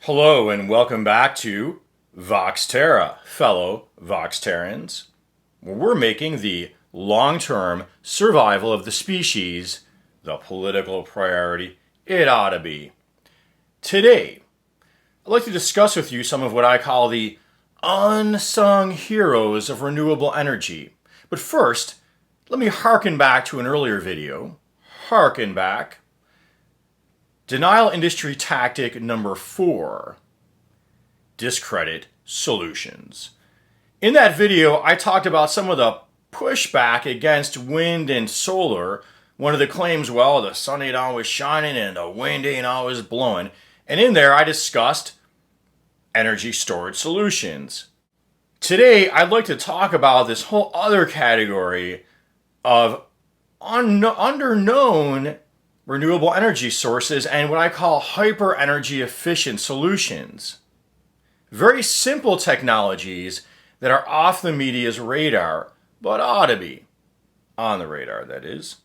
Hello and welcome back to Vox Terra, fellow Vox Terrans, where we're making the long-term survival of the species the political priority it ought to be. Today, I'd like to discuss with you some of what I call the unsung heroes of renewable energy. But first, let me harken back to an earlier video. Harken back. Denial industry tactic number 4. Discredit solutions. In that video, I talked about some of the pushback against wind and solar. One of the claims, well, the sun ain't always shining and the wind ain't always blowing. And in there, I discussed energy storage solutions. Today, I'd like to talk about this whole other category of underknown renewable energy sources and what I call hyper energy efficient solutions. Very simple technologies that are off the media's radar, but ought to be on the radar, that is.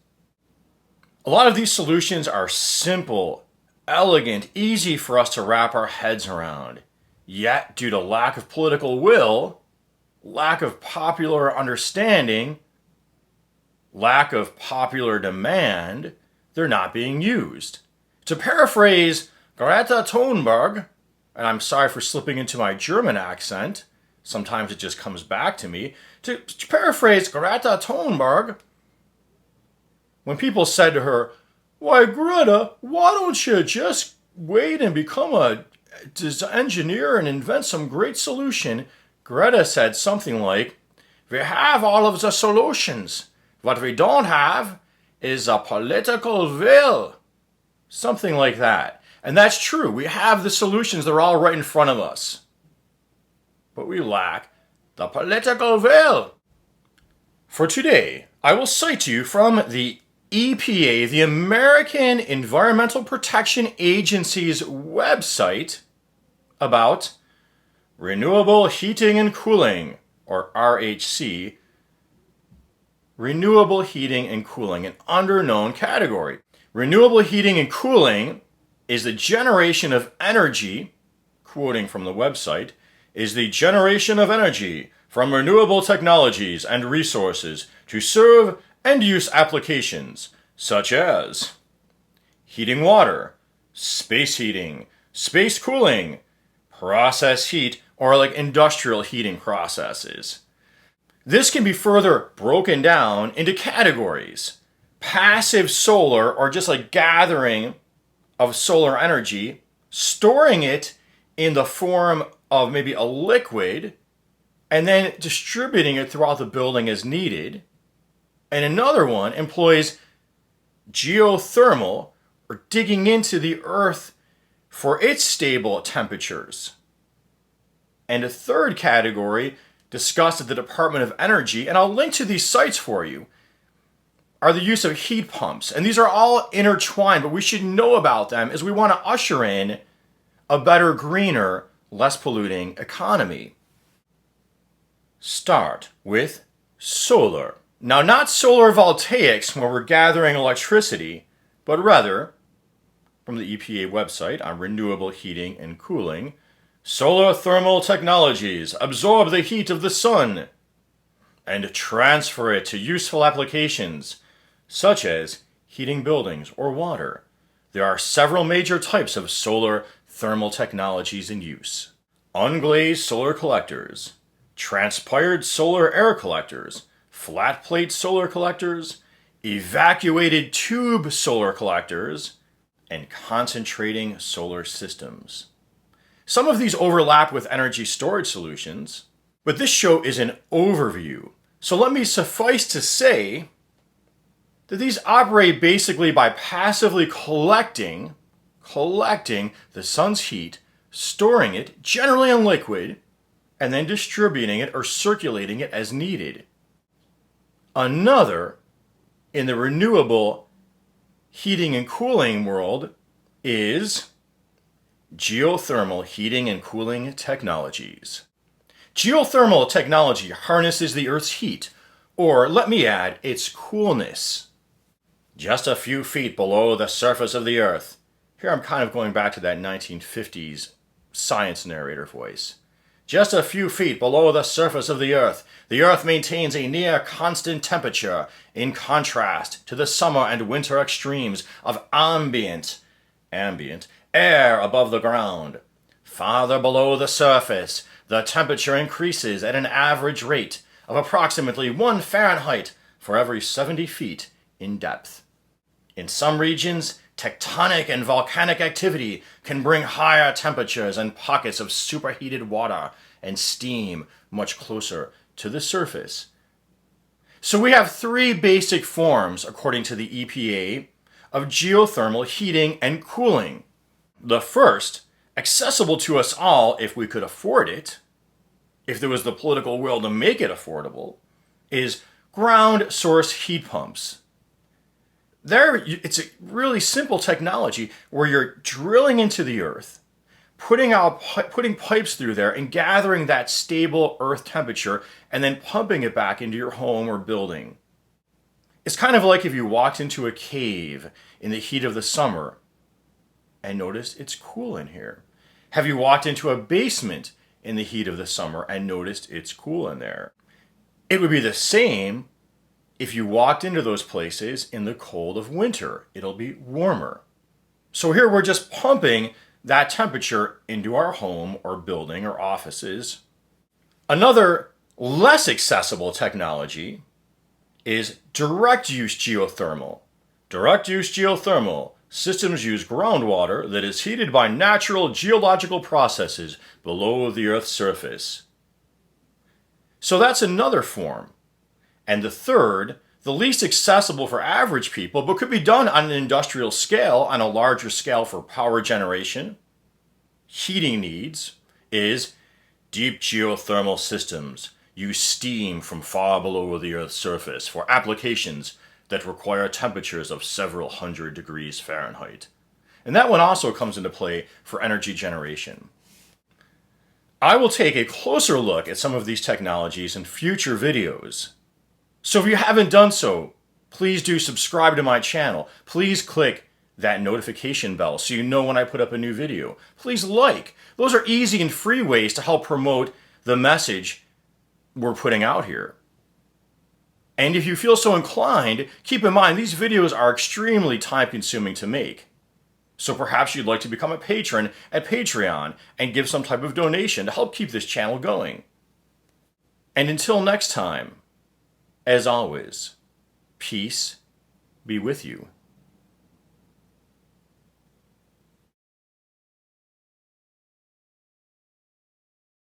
A lot of these solutions are simple, elegant, easy for us to wrap our heads around. Yet, due to lack of political will, lack of popular understanding, lack of popular demand, they're not being used. To paraphrase Greta Thunberg, and I'm sorry for slipping into my German accent, sometimes it just comes back to me. To paraphrase Greta Thunberg, when people said to her, "Why, Greta, why don't you just wait and become a engineer and invent some great solution?" Greta said something like, "We have all of the solutions. What we don't have is a political will." Something like that. And that's true. We have the solutions. They're all right in front of us. But we lack the political will. For today, I will cite to you from the EPA, the American Environmental Protection Agency's website, about renewable heating and cooling, or RHC, renewable heating and cooling, an underknown category. Renewable heating and cooling is the generation of energy, quoting from the website, is the generation of energy from renewable technologies and resources to serve end-use applications such as heating water, space heating, space cooling, process heat, or like industrial heating processes. This can be further broken down into categories. Passive solar, or just like gathering of solar energy, storing it in the form of maybe a liquid, and then distributing it throughout the building as needed. And another one employs geothermal, or digging into the earth for its stable temperatures. And a third category discussed at the Department of Energy, and I'll link to these sites for you, are the use of heat pumps. And these are all intertwined, but we should know about them as we want to usher in a better, greener, less polluting economy. Start with solar. Now, not solar voltaics where we're gathering electricity, but rather, from the EPA website on renewable heating and cooling, solar thermal technologies absorb the heat of the sun and transfer it to useful applications, such as heating buildings or water. There are several major types of solar thermal technologies in use. Unglazed solar collectors, transpired solar air collectors, flat plate solar collectors, evacuated tube solar collectors, and concentrating solar systems. Some of these overlap with energy storage solutions, but this show is an overview. So let me suffice to say that these operate basically by passively collecting the sun's heat, storing it, generally in liquid, and then distributing it or circulating it as needed. Another, in the renewable heating and cooling world, is geothermal heating and cooling technologies. Geothermal technology harnesses the Earth's heat, or let me add, its coolness, just a few feet below the surface of the Earth. Here I'm kind of going back to that 1950s science narrator voice. Just a few feet below the surface of the Earth maintains a near constant temperature, in contrast to the summer and winter extremes of ambient air above the ground. Farther below the surface, the temperature increases at an average rate of approximately 1 Fahrenheit for every 70 feet in depth. In some regions, tectonic and volcanic activity can bring higher temperatures and pockets of superheated water and steam much closer to the surface. So we have 3 basic forms, according to the EPA, of geothermal heating and cooling. The first, accessible to us all if we could afford it, if there was the political will to make it affordable, is ground source heat pumps. It's a really simple technology where you're drilling into the earth, putting pipes through there and gathering that stable earth temperature and then pumping it back into your home or building. It's kind of like if you walked into a cave in the heat of the summer and noticed it's cool in here. Have you walked into a basement in the heat of the summer and noticed it's cool in there? It would be the same if you walked into those places in the cold of winter. It'll be warmer. So here we're just pumping that temperature into our home or building or offices. Another less accessible technology is direct use geothermal. Direct use geothermal systems use groundwater that is heated by natural geological processes below the Earth's surface. So that's another form. And the third, the least accessible for average people, but could be done on an industrial scale, on a larger scale for power generation, heating needs, is deep geothermal systems. Use steam from far below the Earth's surface for applications that require temperatures of several hundred degrees Fahrenheit. And that one also comes into play for energy generation. I will take a closer look at some of these technologies in future videos. So if you haven't done so, please do subscribe to my channel. Please click that notification bell so you know when I put up a new video. Please like. Those are easy and free ways to help promote the message we're putting out here. And if you feel so inclined, keep in mind these videos are extremely time-consuming to make. So perhaps you'd like to become a patron at Patreon and give some type of donation to help keep this channel going. And until next time, as always, peace be with you.